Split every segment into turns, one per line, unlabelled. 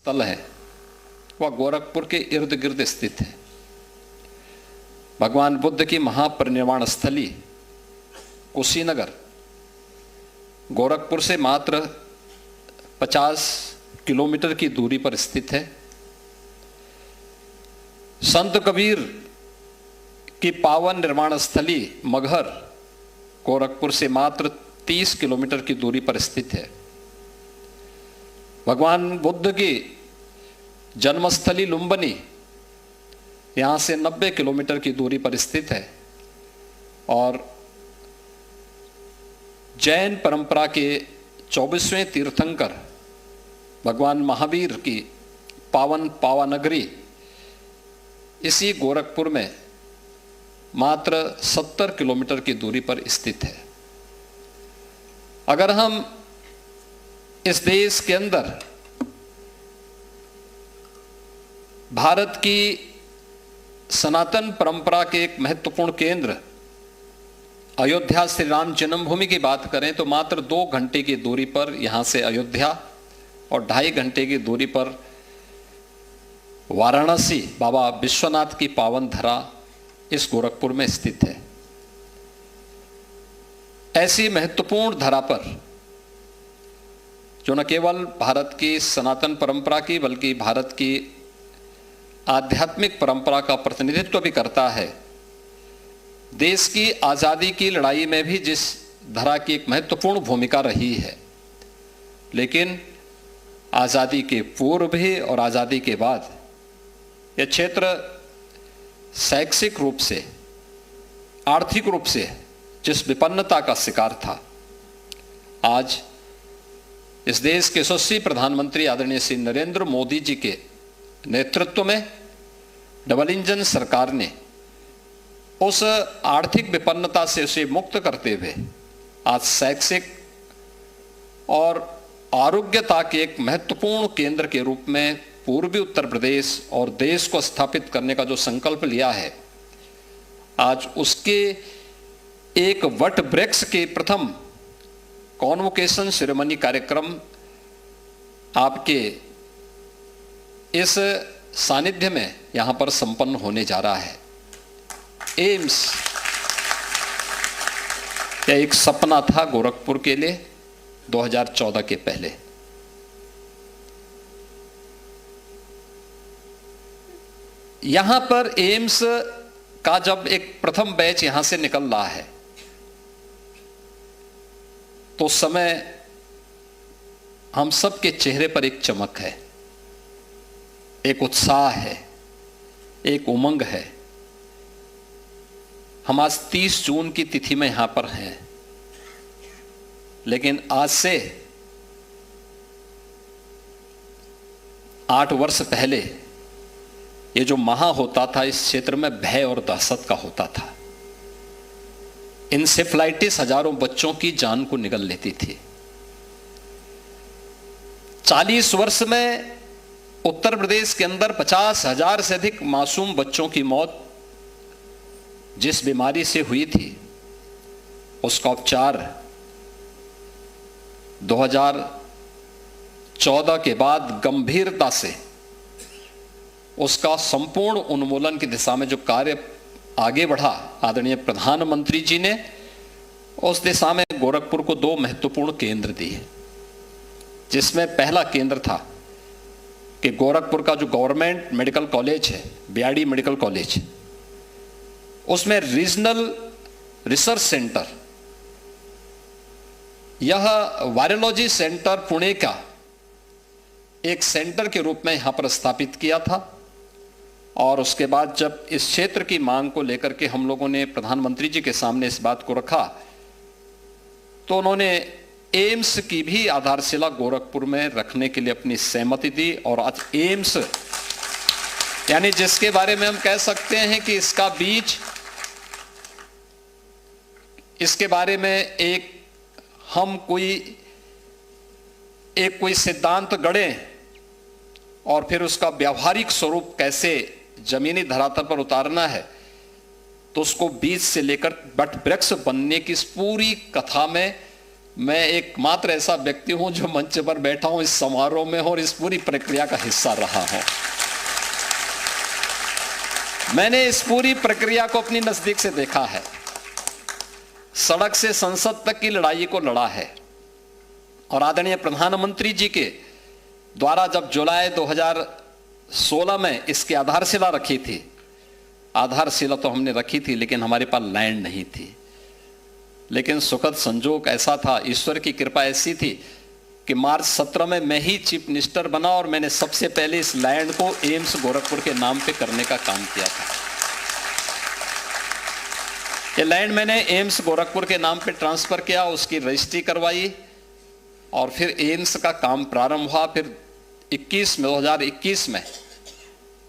स्थल है वह गोरखपुर के इर्द गिर्द स्थित है। भगवान बुद्ध की महापरिनिर्वाण स्थली कुशीनगर गोरखपुर से मात्र 50 किलोमीटर की दूरी पर स्थित है। संत कबीर की पावन निर्वाण स्थली मगहर गोरखपुर से मात्र 30 किलोमीटर की दूरी पर स्थित है। भगवान बुद्ध की जन्मस्थली लुम्बिनी यहाँ से 90 किलोमीटर की दूरी पर स्थित है और जैन परंपरा के 24वें तीर्थंकर भगवान महावीर की पावन पावानगरी इसी गोरखपुर में मात्र 70 किलोमीटर की दूरी पर स्थित है। अगर हम इस देश के अंदर भारत की सनातन परंपरा के एक महत्वपूर्ण केंद्र अयोध्या श्री राम जन्मभूमि की बात करें तो मात्र 2 घंटे की दूरी पर यहां से अयोध्या और 2.5 घंटे की दूरी पर वाराणसी बाबा विश्वनाथ की पावन धरा इस गोरखपुर में स्थित है। ऐसी महत्वपूर्ण धरा पर जो न केवल भारत की सनातन परंपरा की बल्कि भारत की आध्यात्मिक परंपरा का प्रतिनिधित्व भी करता है, देश की आज़ादी की लड़ाई में भी जिस धरा की एक महत्वपूर्ण भूमिका रही है, लेकिन आज़ादी के पूर्व भी और आज़ादी के बाद यह क्षेत्र शैक्षिक रूप से, आर्थिक रूप से जिस विपन्नता का शिकार था, आज इस देश के यशस्वी प्रधानमंत्री आदरणीय श्री नरेंद्र मोदी जी के नेतृत्व में डबल इंजन सरकार ने उस आर्थिक विपन्नता से उसे मुक्त करते हुए आज शैक्षिक और आरोग्यता के एक महत्वपूर्ण केंद्र के रूप में पूर्वी उत्तर प्रदेश और देश को स्थापित करने का जो संकल्प लिया है, आज उसके एक वट वृक्ष के प्रथम कॉन्वोकेशन सेरेमनी कार्यक्रम आपके इस सानिध्य में यहां पर संपन्न होने जा रहा है। एम्स यह एक सपना था गोरखपुर के लिए 2014 के पहले। यहां पर एम्स का जब एक प्रथम बैच यहां से निकल रहा है तो उस समय हम सबके चेहरे पर एक चमक है, एक उत्साह है, एक उमंग है। हम आज 30 जून की तिथि में यहां पर हैं, लेकिन आज से 8 वर्ष पहले ये जो महा होता था इस क्षेत्र में भय और दहशत का होता था। इंसेफ्लाइटिस हजारों बच्चों की जान को निगल लेती थी। 40 वर्ष में उत्तर प्रदेश के अंदर 50,000 से अधिक मासूम बच्चों की मौत जिस बीमारी से हुई थी, उसका उपचार 2014 के बाद गंभीरता से उसका संपूर्ण उन्मूलन की दिशा में जो कार्य आगे बढ़ा, आदरणीय प्रधानमंत्री जी ने उस दिशा में गोरखपुर को 2 महत्वपूर्ण केंद्र दिए, जिसमें पहला केंद्र था कि गोरखपुर का जो गवर्नमेंट मेडिकल कॉलेज है, बीआरडी मेडिकल कॉलेज, उसमें रीजनल रिसर्च सेंटर, यह वायरोलॉजी सेंटर पुणे का एक सेंटर के रूप में यहां पर स्थापित किया था। और उसके बाद जब इस क्षेत्र की मांग को लेकर के हम लोगों ने प्रधानमंत्री जी के सामने इस बात को रखा तो उन्होंने एम्स की भी आधारशिला गोरखपुर में रखने के लिए अपनी सहमति दी। और आज एम्स यानी जिसके बारे में हम कह सकते हैं कि इसका बीज, इसके बारे में हम कोई सिद्धांत गढ़ें और फिर उसका व्यावहारिक स्वरूप कैसे जमीनी धरातल पर उतारना है, तो उसको बीज से लेकर बट वृक्ष बनने की इस पूरी कथा में मैं एकमात्र ऐसा व्यक्ति हूं जो मंच पर बैठा हूं इस समारोह में और इस पूरी प्रक्रिया का हिस्सा रहा हूं। मैंने इस पूरी प्रक्रिया को अपनी नजदीक से देखा है, सड़क से संसद तक की लड़ाई को लड़ा है। और आदरणीय प्रधानमंत्री जी के द्वारा जब जुलाई 2016 में इसकी आधारशिला रखी थी, आधारशिला तो हमने रखी थी लेकिन हमारे पास लैंड नहीं थी। लेकिन सुखद संजोग ऐसा था, ईश्वर की कृपा ऐसी थी कि मार्च 17 में मैं ही चीफ मिनिस्टर बना और मैंने सबसे पहले इस लैंड को एम्स गोरखपुर के नाम पे करने का काम किया था। ये लैंड मैंने एम्स गोरखपुर के नाम पे ट्रांसफर किया, उसकी रजिस्ट्री करवाई और फिर एम्स का काम प्रारंभ हुआ। फिर 2021 में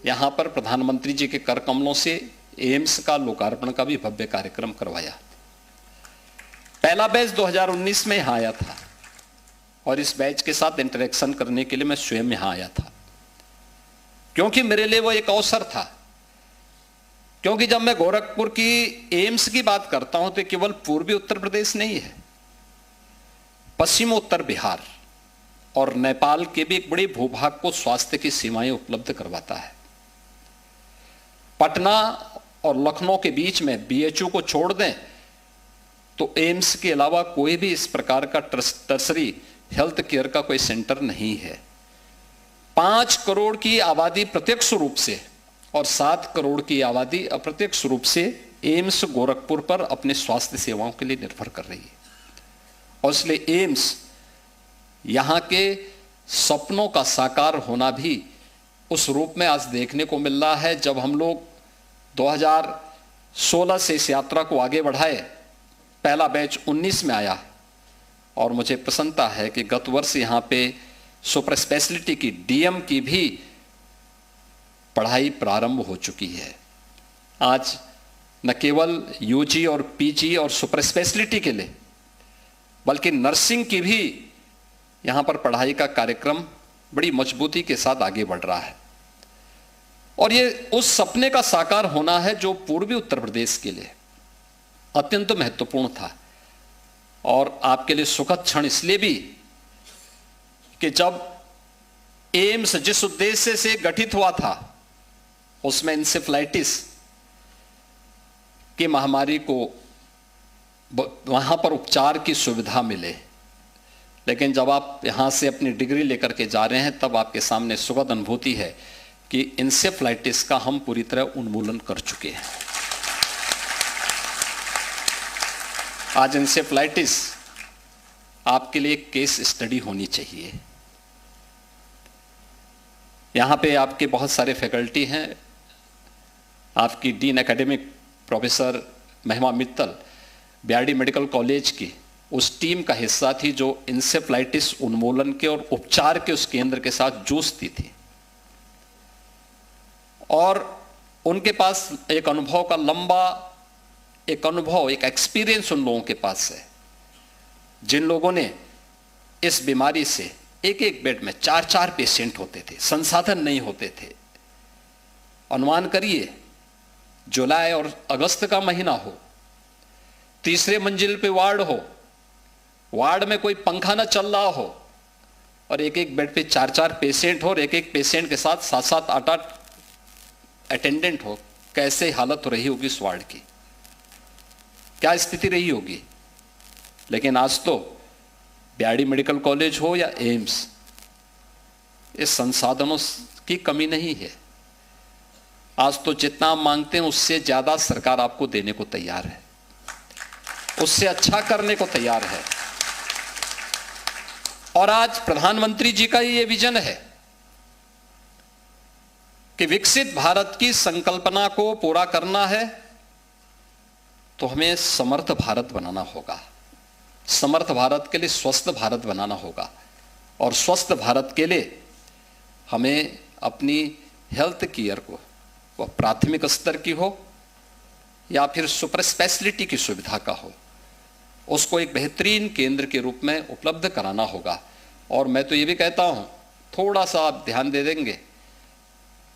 यहां पर प्रधानमंत्री जी के कर कमलों से एम्स का लोकार्पण का भी भव्य कार्यक्रम करवाया। पहला बैच 2019 में यहां आया था और इस बैच के साथ इंटरेक्शन करने के लिए मैं स्वयं यहां आया था, क्योंकि मेरे लिए वो एक अवसर था। क्योंकि जब मैं गोरखपुर की एम्स की बात करता हूं तो केवल पूर्वी उत्तर प्रदेश नहीं है, पश्चिम उत्तर बिहार और नेपाल के भी एक बड़े भूभाग को स्वास्थ्य की सेवाएं उपलब्ध करवाता है। पटना और लखनऊ के बीच में बीएचयू को छोड़ दें तो एम्स के अलावा कोई भी इस प्रकार का टर्सरी हेल्थ केयर का कोई सेंटर नहीं है। 5 करोड़ की आबादी प्रत्यक्ष रूप से और 7 करोड़ की आबादी अप्रत्यक्ष रूप से एम्स गोरखपुर पर अपने स्वास्थ्य सेवाओं के लिए निर्भर कर रही है। और इसलिए एम्स यहां के सपनों का साकार होना भी उस रूप में आज देखने को मिल रहा है। जब हम लोग 2016 से इस यात्रा को आगे बढ़ाए, पहला बैच 19 में आया और मुझे प्रसन्नता है कि गत वर्ष यहां पे सुपर स्पेशलिटी की डीएम की भी पढ़ाई प्रारंभ हो चुकी है। आज न केवल यूजी और पीजी और सुपर स्पेशलिटी के लिए बल्कि नर्सिंग की भी यहां पर पढ़ाई का कार्यक्रम बड़ी मजबूती के साथ आगे बढ़ रहा है। और ये उस सपने का साकार होना है जो पूर्वी उत्तर प्रदेश के लिए अत्यंत महत्वपूर्ण था। और आपके लिए सुखद क्षण इसलिए भी कि जब एम्स जिस उद्देश्य से गठित हुआ था उसमें इंसेफ्लाइटिस की महामारी को वहां पर उपचार की सुविधा मिले, लेकिन जब आप यहां से अपनी डिग्री लेकर के जा रहे हैं तब आपके सामने सुखद अनुभूति है कि इंसेफ्लाइटिस का हम पूरी तरह उन्मूलन कर चुके हैं। आज इंसेफ्लाइटिस आपके लिए केस स्टडी होनी चाहिए। यहां पे आपके बहुत सारे फैकल्टी हैं। आपकी डीन एकेडमिक प्रोफेसर महिमा मित्तल बीआरडी मेडिकल कॉलेज की उस टीम का हिस्सा थी जो इंसेफ्लाइटिस उन्मूलन के और उपचार के उस केंद्र के साथ जूझती थी। और उनके पास एक अनुभव का लंबा एक एक्सपीरियंस उन लोगों के पास है, जिन लोगों ने इस बीमारी से एक बेड में 4 पेशेंट होते थे, संसाधन नहीं होते थे। अनुमान करिए जुलाई और अगस्त का महीना हो, तीसरे मंजिल पे वार्ड हो, वार्ड में कोई पंखा ना चल रहा हो और एक बेड पे 4 पेशेंट हो और एक पेशेंट के साथ 7 8 अटेंडेंट हो, कैसे हालत हो रही होगी इस वार्ड की, क्या स्थिति रही होगी। लेकिन आज तो बीआरडी मेडिकल कॉलेज हो या एम्स, इस संसाधनों की कमी नहीं है। आज तो जितना आप मांगते हैं उससे ज्यादा सरकार आपको देने को तैयार है, उससे अच्छा करने को तैयार है। और आज प्रधानमंत्री जी का ये विजन है कि विकसित भारत की संकल्पना को पूरा करना है तो हमें समर्थ भारत बनाना होगा। समर्थ भारत के लिए स्वस्थ भारत बनाना होगा और स्वस्थ भारत के लिए हमें अपनी हेल्थ केयर को, वह प्राथमिक स्तर की हो या फिर सुपर स्पेशलिटी की सुविधा का हो, उसको एक बेहतरीन केंद्र के रूप में उपलब्ध कराना होगा। और मैं तो ये भी कहता हूं, थोड़ा सा आप ध्यान दे देंगे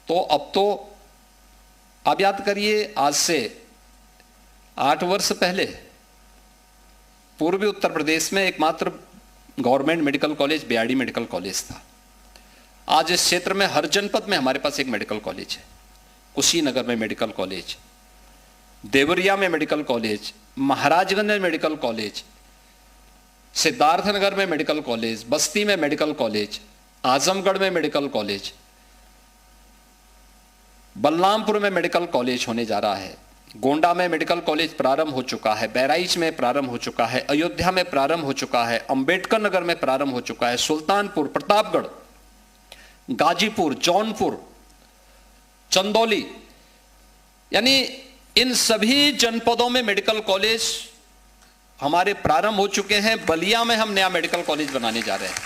तो अब तो आप याद करिए, आज से 8 वर्ष पहले पूर्वी उत्तर प्रदेश में एकमात्र government medical college BRD medical college था। आज इस क्षेत्र में हर जनपद में हमारे पास एक मेडिकल कॉलेज है। कुशीनगर में मेडिकल कॉलेज, देवरिया में मेडिकल कॉलेज, महाराजगंज में मेडिकल कॉलेज, सिद्धार्थनगर में मेडिकल कॉलेज, बस्ती में मेडिकल कॉलेज, आजमगढ़ में मेडिकल कॉलेज, बलरामपुर में मेडिकल कॉलेज होने जा रहा है, गोंडा में मेडिकल कॉलेज प्रारंभ हो चुका है, बहराइच में प्रारंभ हो चुका है, अयोध्या में प्रारंभ हो चुका है, अंबेडकर नगर में प्रारंभ हो चुका है, सुल्तानपुर, प्रतापगढ़, गाजीपुर, जौनपुर, चंदौली, यानी इन सभी जनपदों में मेडिकल कॉलेज हमारे प्रारंभ हो चुके हैं। बलिया में हम नया मेडिकल कॉलेज बनाने जा रहे हैं।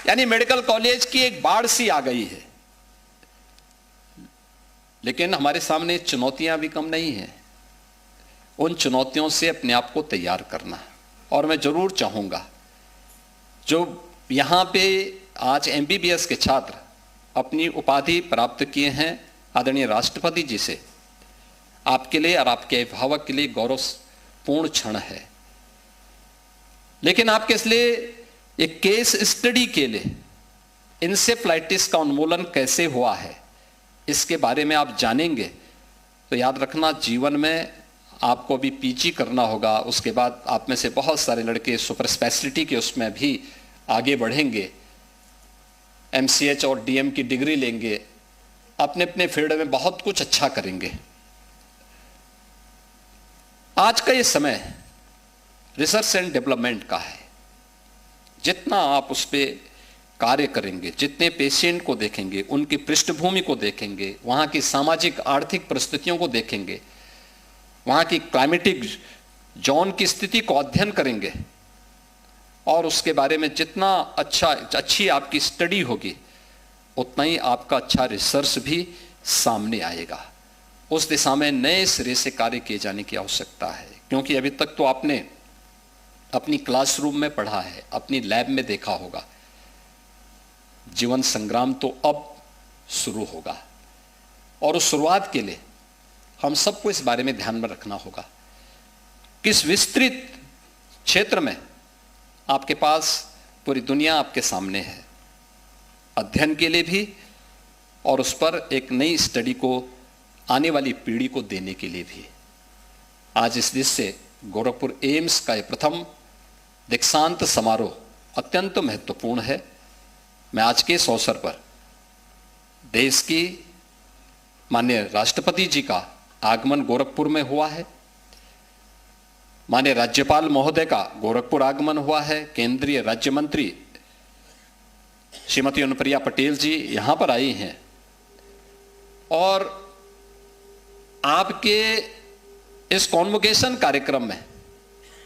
यानी मेडिकल कॉलेज की एक बाढ़ सी आ गई है। लेकिन हमारे सामने चुनौतियां भी कम नहीं हैं। उन चुनौतियों से अपने आप को तैयार करना। और मैं जरूर चाहूंगा जो यहां पे आज एमबीबीएस के छात्र अपनी उपाधि प्राप्त किए हैं, आदरणीय राष्ट्रपति जी से आपके लिए और आपके अभिभावक के लिए गौरवपूर्ण क्षण है। लेकिन आपके इसलिए एक केस स्टडी के लिए इंसेफ्लाइटिस का उन्मूलन कैसे हुआ है इसके बारे में आप जानेंगे तो याद रखना, जीवन में आपको भी पीजी करना होगा। उसके बाद आप में से बहुत सारे लड़के सुपर स्पेशलिटी के उसमें भी आगे बढ़ेंगे, एमसीएच और डीएम की डिग्री लेंगे, अपने अपने फील्ड में बहुत कुछ अच्छा करेंगे। आज का ये समय रिसर्च एंड डेवलपमेंट का है। जितना आप उस पर कार्य करेंगे, जितने पेशेंट को देखेंगे, उनकी पृष्ठभूमि को देखेंगे, वहाँ की सामाजिक आर्थिक परिस्थितियों को देखेंगे, वहाँ की क्लाइमेटिक जोन की स्थिति को अध्ययन करेंगे और उसके बारे में जितना अच्छी आपकी स्टडी होगी उतना ही आपका अच्छा रिसर्च भी सामने आएगा। उस दिशा में नए सिरे से कार्य किए जाने की आवश्यकता है। क्योंकि अभी तक तो आपने अपनी क्लासरूम में पढ़ा है, अपनी लैब में देखा होगा। जीवन संग्राम तो अब शुरू होगा और उस शुरुआत के लिए हम सबको इस बारे में ध्यान में रखना होगा। किस विस्तृत क्षेत्र में आपके पास पूरी दुनिया आपके सामने है, अध्ययन के लिए भी और उस पर एक नई स्टडी को आने वाली पीढ़ी को देने के लिए भी। आज इस देश से गोरखपुर एम्स का प्रथम दीक्षांत समारोह अत्यंत महत्वपूर्ण है। मैं आज के इस अवसर पर देश की माननीय राष्ट्रपति जी का आगमन गोरखपुर में हुआ है, माननीय राज्यपाल महोदय का गोरखपुर आगमन हुआ है, केंद्रीय राज्य मंत्री श्रीमती अनुप्रिया पटेल जी यहां पर आई हैं और आपके इस कॉन्वोकेशन कार्यक्रम में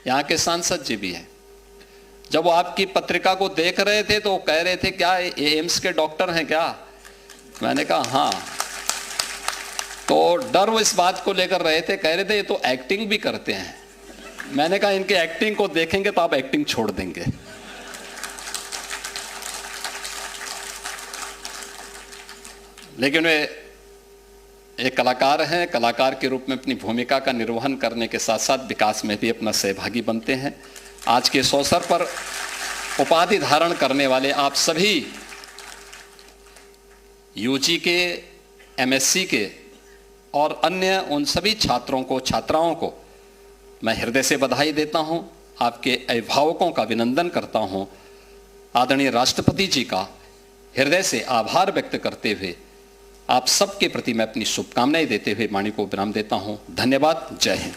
यहां के सांसद जी भी हैं। जब वो आपकी पत्रिका को देख रहे थे तो कह रहे थे क्या ये एम्स के डॉक्टर हैं क्या? मैंने कहा हाँ। तो डर वो इस बात को लेकर रहे थे, कह रहे थे ये तो एक्टिंग भी करते हैं। मैंने कहा इनके एक्टिंग को देखेंगे तो आप एक्टिंग छोड़ देंगे। लेकिन वे एक कलाकार हैं, कलाकार के रूप में अपनी भूमिका का निर्वहन करने के साथ साथ विकास में भी अपना सहभागी बनते हैं। आज के इस अवसर पर उपाधि धारण करने वाले आप सभी यूजी के, एमएससी के और अन्य उन सभी छात्रों को, छात्राओं को मैं हृदय से बधाई देता हूं, आपके अभिभावकों का अभिनंदन करता हूं, आदरणीय राष्ट्रपति जी का हृदय से आभार व्यक्त करते हुए आप सबके प्रति मैं अपनी शुभकामनाएं देते हुए वाणी को विराम देता हूं। धन्यवाद। जय हिंद।